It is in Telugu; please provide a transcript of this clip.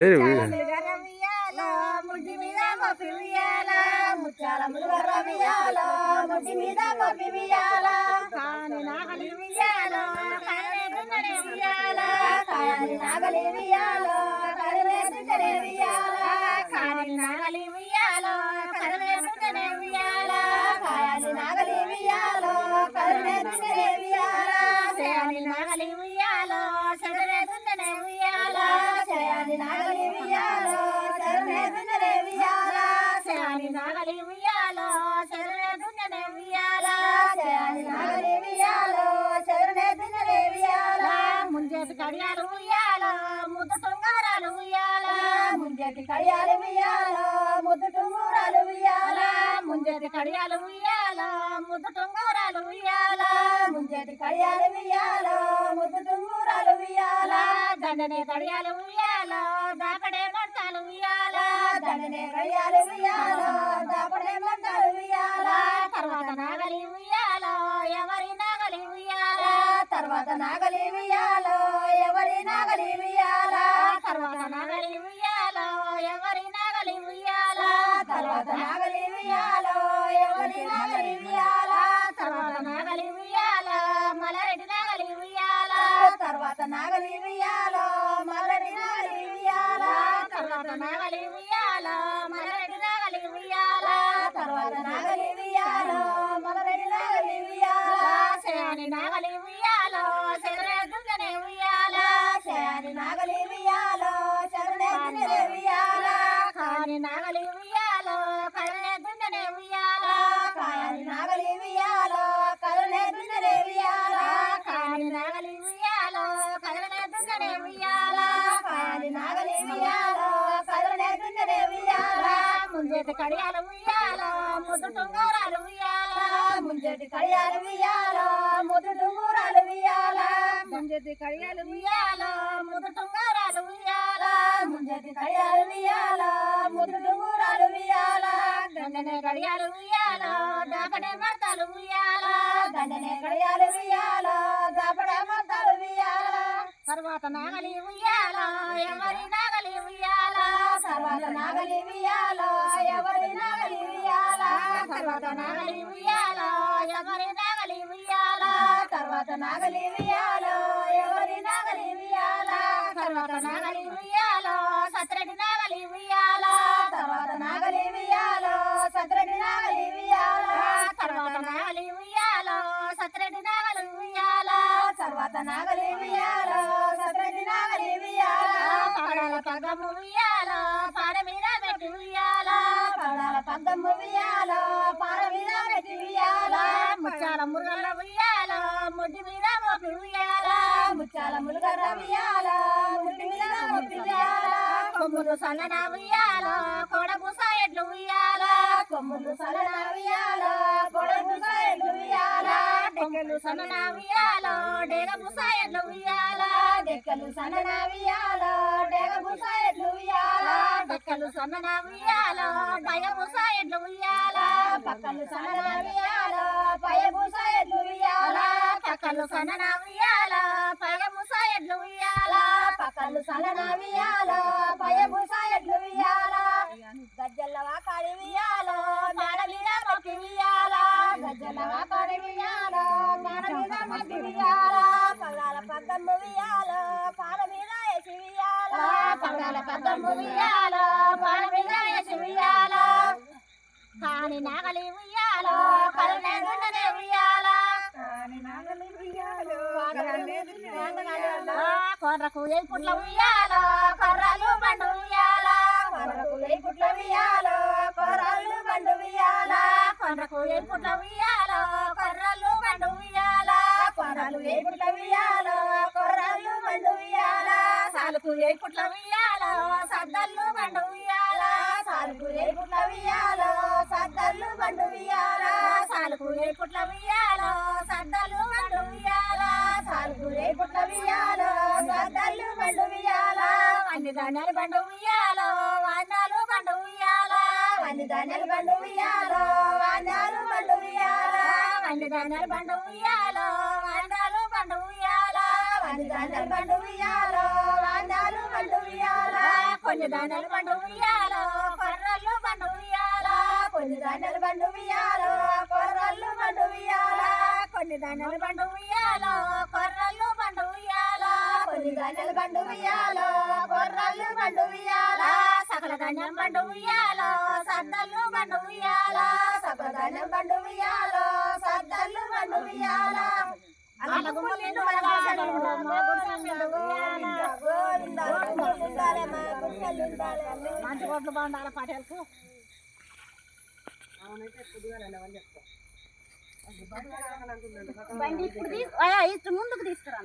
ముత్యాల ములుగర ఉయ్యాలో ముడ్డి మీద పప్పి ఉయ్యాల ముత్యాల ములుగర ఉయ్యాలో ముడ్డి మీద పప్పి ఉయ్యాల కాని నాగలి ఉయ్యాలో కరవేదుందనే ఉయ్యాల కాని నాగలి ఉయ్యాలో కరవేదుందనే ఉయ్యాల కాని నాగలి ఉయ్యాలో కరవేదుందనే ఉయ్యాల కాని నాగలి ఉయ్యాలో కరవేదుందనే ఉయ్యాల సేని నాగలి ఉయ్యాలో సదవేదుందనే ఉయ్యాల సేని నాగలి ఉయ్యాలో సదవేదుందనే ఉయ్యాల సేని నాగలి ఉయ్యాలో సదవేదుందనే ఉయ్యాల సేని నాగలి ఉయ్యాలో సదవేదుందనే ఉయ్యాల ముంజేతి కడియాలు ఉయ్యాల ముద్దు తుంగారాలు ఉయ్యాల ముంజేతి కడియాలు ఉయ్యాల ముద్దు తుంగారాలు ఉయ్యాల ముంజేతి కడియాలు ఉయ్యాల ముద్దు తుంగారాలు ఉయ్యాల ముంజేతి కడియాలు ఉయ్యాల ముద్దు తుంగారాలు ఉయ్యాల దండనే కడియాలు ఉయ్యాల దాపడే మంటాలు ఉయ్యాల దండనే కడియాలు ఉయ్యాల దాపడే మంటాలు ఉయ్యాల తర్వాత నాగలి ఉయ్యాల ఎవరి నాగలి ఉయ్యాల తర్వాత నాగలి ఉయ్యాల ఎవరి నాగలి ఉయ్యాల తర్వాత నాగలి ఉయ్యాల ఎవరి నాగలి ఉయ్యాల తర్వాత నాగలి ఉయ్యాల ఎవరి నాగలి ఉయ్యాల తర్వాత నాగలి ఉయ్యాల మలరెడ్డి నాగలి ఉయ్యాల తర్వాత నాగలి ఉయ్యాల మలరెడ్డి నాగలి ఉయ్యాల తర్వాత నాగలి ఉయ్యాల మలరెడ్డి నాగలి ఉయ్యాల తర్వాత నాగలి ఉయ్యాల మలరెడ్డి నాగలి ఉయ్యాల సేని నాగలి ఉయ్యాల శరణే ఉయ్యాల సేని నాగలి ఉయ్యాల శరణే ఉయ్యాల కాని నాగలి ఉయ్యాల కరుణే దుండనే ఉయ్యాల కాని నాగలి ఉయ్యాల కరుణే దుండనే ఉయ్యాల కాని నాగలి ఉయ్యాల కరుణే దుండనే ఉయ్యాల కాని నాగలి ఉయ్యాల కరుణే దుండనే ఉయ్యాల ముంజేటి కడియాలు ఉయ్యాల ముద్దు టుంగూరాలు ఉయ్యాల ముంజేటి కడియాలు ఉయ్యాల ముద్దు టుంగూరాలు ఉయ్యాల ముంజేటి కడియాలు ఉయ్యాల ముద్దు టుంగూరాలు ఉయ్యాల ముంజేటి కడియాలు ఉయ్యాల ముద్దు టుంగూరాలు ఉయ్యాల దండనే కడియాలు ఉయ్యాల దాపడే మర్తాలు ఉయ్యాల దండనే కడియాలు ఉయ్యాల దాపడే మర్తాలు ఉయ్యాల తర్వాత నాగలి ఉయ్యాల ఎవరి నాగలి ఉయ్యాల తర్వాత నాగలి ఉయ్యాల ఎవరి నాగలి ఉయ్యాల తర్వాత నాగలి ఉయ్యాల ఎవరి నాగలి ఉయ్యాల తర్వాత నాగలి ఉయ్యాల ఎవరి నాగలి ఉయ్యాల తర్వాత నాగలి ఉయ్యాల సత్రెడ్డి నాగలి ఉయ్యాల తర్వాత నాగలి ఉయ్యాల సత్రెడ్డి నాగలి ఉయ్యాల తర్వాత నాగలి ఉయ్యాల సత్రెడ్డి నాగలి ఉయ్యాల తర్వాత నాగలి ఉయ్యాల సత్రెడ్డి నాగలి ఉయ్యాల పగడాల పగ్గము ఉయ్యాల పాడ మీద పెట్టి ఉయ్యాల పగడాల పగ్గము ఉయ్యాల పాడ మీద పెట్టి ఉయ్యాల ముచ్చాల మురుగల ఉయ్యాల ముడ్డి మీద మోపి ఉయ్యాల ముచ్చాల మురుగల ఉయ్యాల ముడ్డి మీద మోపి ఉయ్యాల కొమ్ములు సన్నన ఉయ్యాల కొడబుస ఎడ్లు ఉయ్యాల కొమ్ములు సన్నన ఉయ్యాల కొడబుస ఎడ్లు ఉయ్యాల డెక్కలు సన్నన ఉయ్యాల డేగబుస ఎడ్లు ఉయ్యాల డెక్కలు సన్నన ఉయ్యాల డేగబుస ఎడ్లు ఉయ్యాల డెక్కలు సన్నన ఉయ్యాల పయబుస ఎడ్లు ఉయ్యాల పక్కలు సన్నన ఉయ్యాల పయబుస ఎడ్లు ఉయ్యాల పక్కలు సన్నన ఉయ్యాల పయబుస ఎడ్లు ఉయ్యాల పక్కలు సన్నన ఉయ్యాల పయబుస ఎడ్లు ఉయ్యాల గజ్జల్ల వాకాడి ఉయ్యాల మాడ మీద మొక్కి ఉయ్యాల గజ్జల్ల వాకాడి ఉయ్యాల మాడ మీద మొక్కి ఉయ్యాల పగడాల పగ్గమ్ము ఉయ్యాల పాల మీద వేసి ఉయ్యాల పగడాల పగ్గమ్ము ఉయ్యాల పాల మీద వేసి ఉయ్యాల కాని నాగలి ఉయ్యాల కరుణే దుండనే ఉయ్యాల కాని నాగలి ఉయ్యాల కొర్రకు ఏ పుట్ల ఉయ్యాల కర్రలు బండు ఉయ్యాల కొర్రకు ఏ పుట్ల ఉయ్యాల కర్రలు బండు ఉయ్యాల కొర్రకు ఏ పుట్ల ఉయ్యాల కర్రలు బండు ఉయ్యాల కొర్రలు ఏ పుట్ల ఉయ్యాల కర్రలు బండు ఉయ్యాల సాలుకు ఏ పుట్ల ఉయ్యాల సద్దల్లు బండు ఉయ్యాల సాలుకు ఏ పుట్ల ఉయ్యాల సద్దల్లు బండు ఉయ్యాల సాలుకు ఏ పుట్ల ఉయ్యాల సద్దల్లు బండు ఉయ్యాల సాలుకు ఏ పుట్ల ఉయ్యాల సద్దల్లు బండు ఉయ్యాల అన్ని ధాన్యాలు బండు ఉయ్యాల వాండాలు బండు ఉయ్యాల అన్ని ధాన్యాలు బండు ఉయ్యాల వాండాలు బండు ఉయ్యాల అన్ని ధాన్యాలు బండు ఉయ్యాల వాండాలు బండు ఉయ్యాల అన్ని ధాన్యాలు బండు ఉయ్యాల వాండాలు బండు ఉయ్యాల కొన్ని ధాన్యాలు బండు ఉయ్యాలో కొర్రలు బండు ఉయ్యాలా కొన్ని ధాన్యాలు బండు ఉయ్యాలో కొర్రలు బండు ఉయ్యాలా కొన్ని ధాన్యాలు బండు ఉయ్యాలో కొర్రలు బండు ఉయ్యాలా కొన్ని ధాన్యాలు బండు ఉయ్యాలో కొర్రలు బండు ఉయ్యాలా సకల ధాన్యం బండు ఉయ్యాలో సద్దలు బండు ఉయ్యాలా సకల ధాన్యం బండు ఉయ్యాలో సద్దలు బండు ఉయ్యాలా మంచి రోడ్లు బాగుండాలి పటేల్కు బండి ఇప్పుడు ముందుకు తీసుకురా.